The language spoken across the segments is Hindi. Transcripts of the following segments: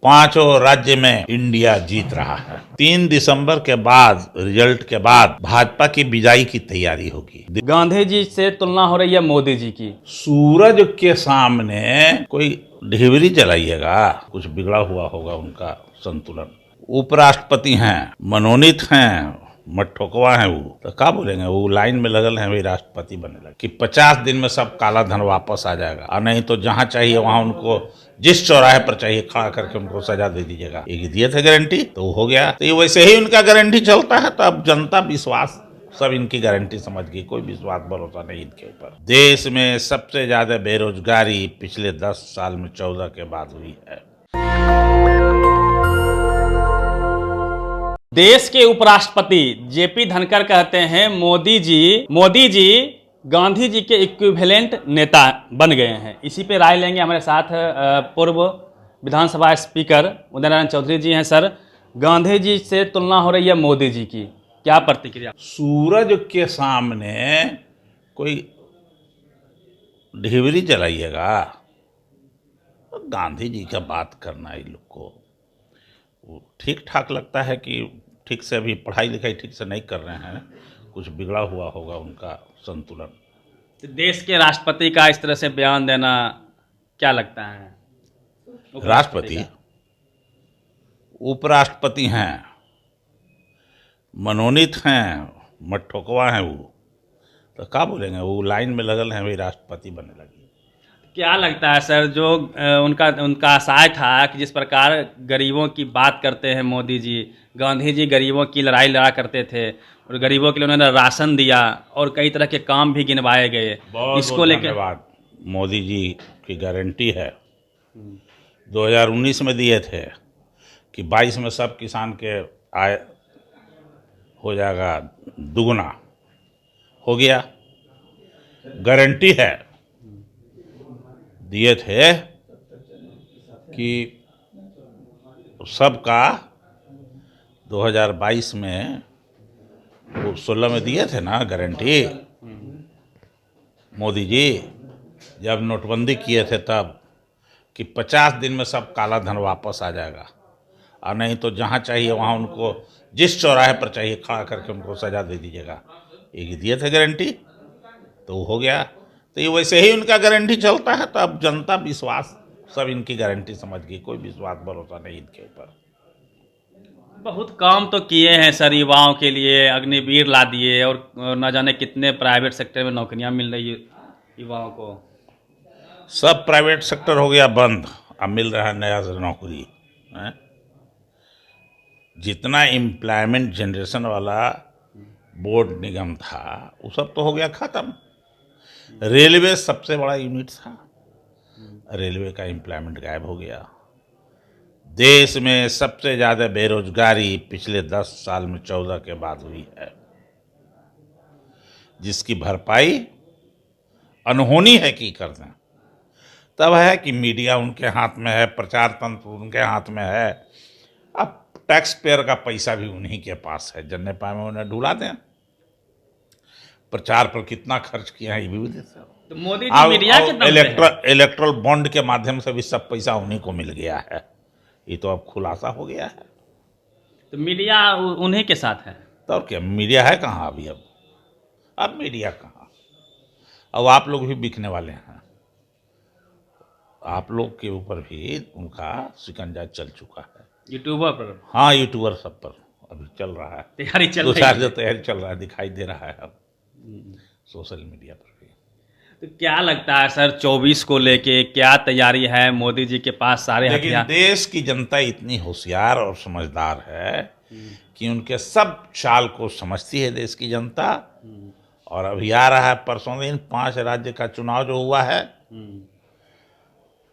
पांचों राज्य में इंडिया जीत रहा है। 3 दिसंबर के बाद रिजल्ट के बाद भाजपा की विजयी की तैयारी होगी। गांधी जी से तुलना हो रही है मोदी जी की। सूरज के सामने कोई ढिबरी जलाइएगा, कुछ बिगड़ा हुआ होगा उनका संतुलन। उपराष्ट्रपति हैं, मनोनीत हैं, मत ठोकवा है वो, तो क्या बोलेंगे? वो लाइन में लगल है वही राष्ट्रपति बने लगे कि 50 दिन में सब काला धन वापस आ जाएगा, और नहीं तो जहां चाहिए वहां उनको जिस चौराहे पर चाहिए खड़ा करके उनको सजा दे दीजिएगा। ये दिए थे गारंटी, तो वो हो गया। तो ये वैसे ही उनका गारंटी चलता है, तो अब जनता विश्वास सब इनकी गारंटी समझ गई, कोई विश्वास भरोसा नहीं इनके ऊपर। देश में सबसे ज्यादा बेरोजगारी पिछले 10 साल में 14 के बाद हुई है। देश के उपराष्ट्रपति जेपी धनखड़ कहते हैं मोदी जी गांधी जी के इक्विवेलेंट नेता बन गए हैं। इसी पे राय लेंगे। हमारे साथ पूर्व विधानसभा स्पीकर उदय नारायण चौधरी जी हैं। सर, गांधी जी से तुलना हो रही है मोदी जी की, क्या प्रतिक्रिया? सूरज के सामने कोई ढिबरी जलाइएगा, गांधी जी का बात करना इन लोग को वो ठीक ठाक लगता है कि ठीक से अभी पढ़ाई लिखाई ठीक से नहीं कर रहे हैं, कुछ बिगड़ा हुआ होगा उनका संतुलन। तो देश के राष्ट्रपति का इस तरह से बयान देना क्या लगता है? राष्ट्रपति, उपराष्ट्रपति हैं, मनोनीत हैं, मत ठोकवा है वो, तो क्या बोलेंगे? वो लाइन में लगल है वही राष्ट्रपति बने लगे। क्या लगता है सर, जो उनका आशय था कि जिस प्रकार गरीबों की बात करते हैं मोदी जी, गांधी जी गरीबों की लड़ाई लड़ा करते थे और गरीबों के लिए उन्होंने राशन दिया और कई तरह के काम भी गिनवाए गए, इसको लेकर धन्यवाद। मोदी जी की गारंटी है, 2019 में दिए थे कि 22 में सब किसान के आय हो जाएगा दुगुना, हो गया। गारंटी है, दिए थे कि सबका 2022 में, वो 16 में दिए थे ना गारंटी मोदी जी, जब नोटबंदी किए थे तब, कि 50 दिन में सब काला धन वापस आ जाएगा, और नहीं तो जहां चाहिए वहां उनको जिस चौराहे पर चाहिए खड़ा करके उनको सजा दे दीजिएगा। ये दिए थे गारंटी, तो वो हो गया। तो ये वैसे ही उनका गारंटी चलता है, तो अब जनता विश्वास सब इनकी गारंटी समझ गई, कोई विश्वास भरोसा नहीं इनके ऊपर। बहुत काम तो किए हैं सर, युवाओं के लिए अग्निवीर ला दिए और न जाने कितने प्राइवेट सेक्टर में नौकरियां मिल रही है युवाओं को। सब प्राइवेट सेक्टर हो गया बंद, अब मिल रहा है नया नौकरी है। जितना एम्प्लॉयमेंट जनरेशन वाला बोर्ड निगम था वो सब तो हो गया खत्म। रेलवे सबसे बड़ा यूनिट था, रेलवे का एम्प्लॉयमेंट गायब हो गया। देश में सबसे ज़्यादा बेरोजगारी पिछले 10 साल में 14 के बाद हुई है, जिसकी भरपाई अनहोनी है कि कर दें। तब है कि मीडिया उनके हाथ में है, प्रचार तंत्र उनके हाथ में है, अब टैक्स पेयर का पैसा भी उन्हीं के पास है, जन्ने पाए में उन्हें ढुला दें। प्रचार पर कितना खर्च किया है ये भी देते हैं। तो मोदी जी मीडिया के दम पे है। इलेक्ट्रल बॉन्ड के माध्यम से भी सब पैसा उन्हीं को मिल गया है, ये तो अब खुलासा हो गया है। तो मीडिया उन्हीं के साथ है। तो और क्या, मीडिया है कहाँ अभी? अब मीडिया कहाँ? अब आप लोग भी बिकने वाले हैं, आप लोग के ऊपर भी उनका शिकंजा चल चुका है। यूट्यूबर पर? हाँ, यूट्यूबर सब पर अभी चल रहा है, तैयारी चल दो रही चार है। जो तैयारी चल रहा है दिखाई दे रहा है अब सोशल मीडिया पर भी। तो क्या लगता है सर, 24 को लेके क्या तैयारी है? मोदी जी के पास सारे लेकिन हथियार। देश की जनता इतनी होशियार और समझदार है कि उनके सब चाल को समझती है देश की जनता। और अभी आ रहा है परसों दिन 5 राज्य का चुनाव जो हुआ है,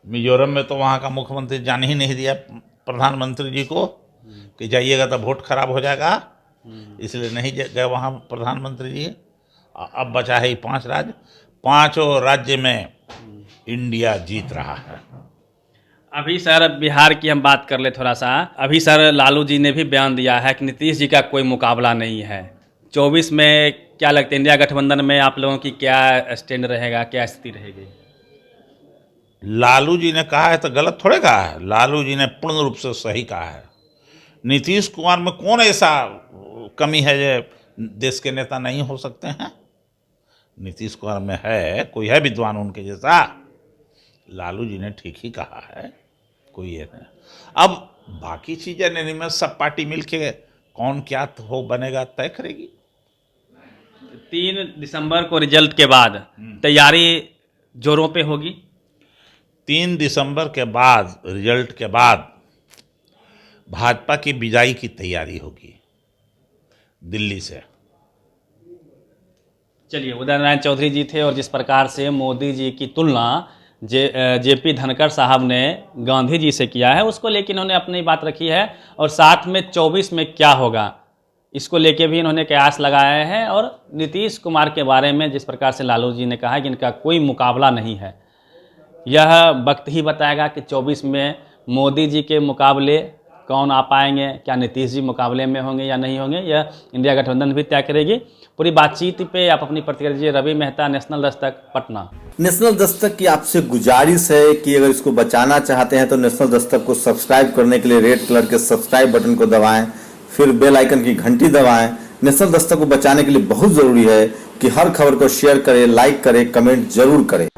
मिजोरम में तो वहाँ का मुख्यमंत्री जाने ही नहीं दिया प्रधानमंत्री जी को कि जाइएगा तो वोट खराब हो जाएगा, इसलिए नहीं गए वहाँ प्रधानमंत्री जी। अब बचा है 5 राज्य, 5 राज्य में इंडिया जीत रहा है। अभी सर बिहार की हम बात कर ले थोड़ा सा। अभी सर लालू जी ने भी बयान दिया है कि नीतीश जी का कोई मुकाबला नहीं है। 24 में क्या लगता है, इंडिया गठबंधन में आप लोगों की क्या स्टैंड रहेगा, क्या स्थिति रहेगी? लालू जी ने कहा है तो गलत थोड़े कहा है, लालू जी ने पूर्ण रूप से सही कहा है। नीतीश कुमार में कौन ऐसा कमी है जो देश के नेता नहीं हो सकते हैं? नीतीश कुमार में है, कोई है विद्वान उनके जैसा? लालू जी ने ठीक ही कहा है, कोई ये नहीं। अब बाकी चीजें नहीं, में सब पार्टी मिलके कौन क्या हो बनेगा तय करेगी। 3 दिसंबर को रिजल्ट के बाद तैयारी जोरों पे होगी। 3 दिसंबर के बाद, रिजल्ट के बाद भाजपा की विजयी की तैयारी होगी दिल्ली से। चलिए, उदय नारायण चौधरी जी थे और जिस प्रकार से मोदी जी की तुलना जेपी धनखड़ साहब ने गांधी जी से किया है, उसको लेकर इन्होंने अपनी बात रखी है। और साथ में 24 में क्या होगा, इसको लेके भी इन्होंने कयास लगाए हैं। और नीतीश कुमार के बारे में जिस प्रकार से लालू जी ने कहा है कि इनका कोई मुकाबला नहीं है, यह वक्त ही बताएगा कि 24 में मोदी जी के मुकाबले कौन आ पाएंगे, क्या नीतीश जी मुकाबले में होंगे या नहीं होंगे, यह इंडिया गठबंधन भी तय करेगी। पूरी बातचीत पे आप अपनी प्रतिक्रिया दीजिए। रवि मेहता, नेशनल दस्तक, पटना। नेशनल दस्तक की आपसे गुजारिश है कि अगर इसको बचाना चाहते हैं तो नेशनल दस्तक को सब्सक्राइब करने के लिए रेड कलर के सब्सक्राइब बटन को दबाएं, फिर बेल आइकन की घंटी दबाएं। नेशनल दस्तक को बचाने के लिए बहुत जरूरी है कि हर खबर को शेयर करें, लाइक करें, कमेंट जरूर करें।